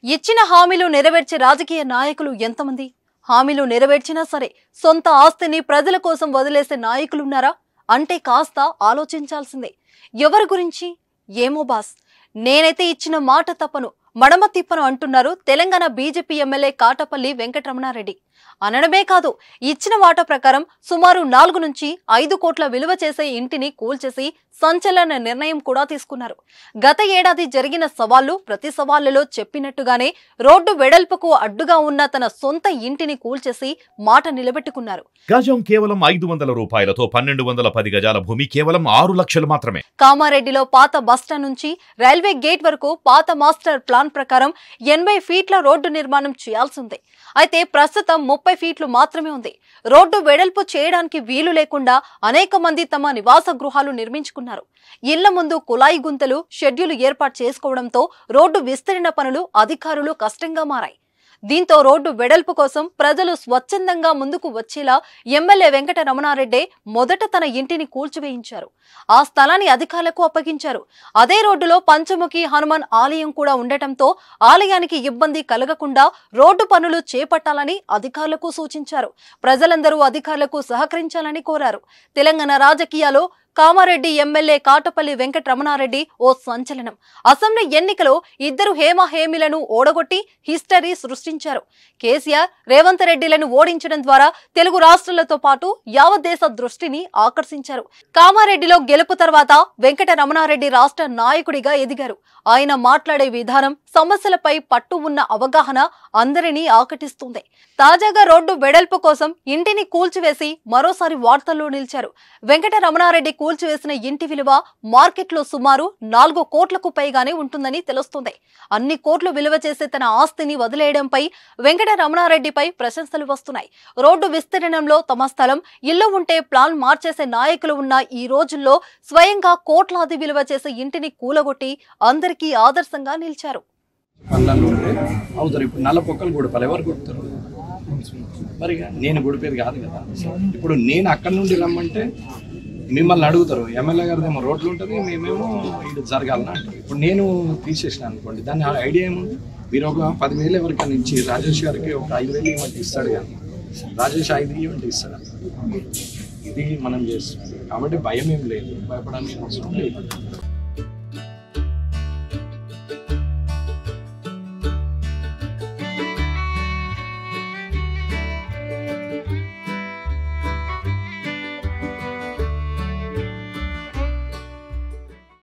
ఇచ్చిన హామీలు నెరవేర్చే రాజకీయ నాయకులు ఎంతమంది? హామీలు నెరవేర్చినా సరే సొంత ఆస్తిని ప్రజల కోసం వదిలేసే నాయకులున్నారా అంటే కాస్త ఆలోచించాల్సిందే. ఎవరి గురించి? ఏమో బాస్, నేనైతే ఇచ్చిన మాట తప్పను, మడమ తిప్పను అంటున్నారు తెలంగాణ బీజేపీ ఎమ్మెల్యే కాటపల్లి వెంకటరమణారెడ్డి. అనడమే కాదు, ఇచ్చిన మాట ప్రకారం సుమారు 4 నుంచి 5 కోట్ల విలువ చేసే ఇంటిని కూల్చేసి సంచలన నిర్ణయం కూడా తీసుకున్నారు. గత ఏడాది జరిగిన సవాళ్లు ప్రతి సవాళ్లలో చెప్పినట్టుగానే రోడ్డు వెడల్పుకు అడ్డుగా ఉన్న తన సొంత ఇంటిని కూల్చేసి మాట నిలబెట్టుకున్నారు. గజం కేవలం 500 రూపాయలతో 1210 గజాల భూమి కేవలం 6 లక్షలు మాత్రమే. కామారెడ్డిలో పాత బస్టాండ్ నుంచి రైల్వే గేట్ వరకు పాత మాస్టర్ ప్లాన్ ప్రకారం 80 ఫీట్ల రోడ్డు నిర్మాణం చేయాల్సి ఉంది. అయితే ప్రస్తుతం 30 ఫీట్లు మాత్రమే ఉంది. రోడ్డు వెడల్పు చేయడానికి వీలు లేకుండా అనేక మంది తమ నివాస గృహాలు నిర్మించుకున్నారు. ఇళ్ల ముందు కుళాయి గుంతలు, షెడ్యూల్ ఏర్పాటు చేసుకోవడంతో రోడ్డు విస్తరణ పనులు అధికారులు కష్టంగా మారాయి. దీంతో రోడ్డు వెడల్పు కోసం ప్రజలు స్వచ్ఛందంగా ముందుకు వచ్చేలా ఎమ్మెల్యే వెంకటరమణారెడ్డి మొదట తన ఇంటిని కూల్చివేయించారు. ఆ స్థలాన్ని అధికారులకు అప్పగించారు. అదే రోడ్డులో పంచముఖి హనుమాన్ ఆలయం కూడా ఉండటంతో ఆలయానికి ఇబ్బంది కలగకుండా రోడ్డు పనులు చేపట్టాలని అధికారులకు సూచించారు. ప్రజలందరూ అధికారులకు సహకరించాలని కోరారు. తెలంగాణ రాజకీయాల్లో కామారెడ్డి ఎమ్మెల్యే కాటపల్లి వెంకటరమణారెడ్డి ఓ సంచలనం. అసెంబ్లీ ఎన్నికలో ఇద్దరు హేమహేమిలను ఓడగొట్టి హిస్టరీ సృష్టించారు. కేసీఆర్, రేవంత్ రెడ్డిలను ఓడించడం ద్వారా తెలుగు రాష్ట్రాలతో పాటు యావత్ దేశ దృష్టిని ఆకర్షించారు. కామారెడ్డిలో గెలుపు తర్వాత వెంకటరమణారెడ్డి రాష్ట్ర నాయకుడిగా ఎదిగారు. ఆయన మాట్లాడే విధానం, సమస్యలపై పట్టు ఉన్న అవగాహన అందరినీ ఆకర్షిస్తుంది. తాజాగా రోడ్డు వెడల్పు కోసం ఇంటిని కూల్చివేసి మరోసారి వార్తల్లో నిలిచారు. వెంకటరమణారెడ్డి కూల్చివేసిన ఇంటి విలువ మార్కెట్లో సుమారు 4 కోట్లకు పైగానే ఉంటుందని తెలుస్తుంది. అన్ని కోట్లు విలువ చేసే తన ఆస్తిని వదిలేయడంపై వెంకటరమణారెడ్డిపై ప్రశంసలు వస్తున్నాయి. రోడ్డు విస్తీర్ణంలో తమ స్థలం, ఇల్లు ఉంటే ప్లాన్ మార్చేసే నాయకులు ఉన్న ఈ రోజుల్లో స్వయంగా కోట్లాది విలువ చేసే ఇంటిని కూలగొట్టి అందరికీ ఆదర్శంగా నిలిచారు. ఇప్పుడు నల్ల పొక్కలు గుడిపాలి, ఎవరు గుడుతారు? మరి నేను గుడిపేది కాదు కదా. ఇప్పుడు నేను అక్కడి నుండి రమ్మంటే మిమ్మల్ని అడుగుతారు, ఎమ్మెల్యే గారిదేమో రోడ్లు ఉంటుంది, మేమేమో ఇది జరగాలని అంటారు. ఇప్పుడు నేను తీసేసిన అనుకోండి, దాని ఐడియా ఏముంది? మీరు ఒక 10,000 ఎవరికైనా ఇచ్చి రాజేష్ గారికి ఒక 5,000 ఇవ్వండి ఇస్తాడు, కానీ రాజేష్ 5 ఇవ్వండి ఇస్తాడు. ఇది మనం చేస్తాం కాబట్టి భయం ఏం లేదు, భయపడానికి అవసరం లేదు.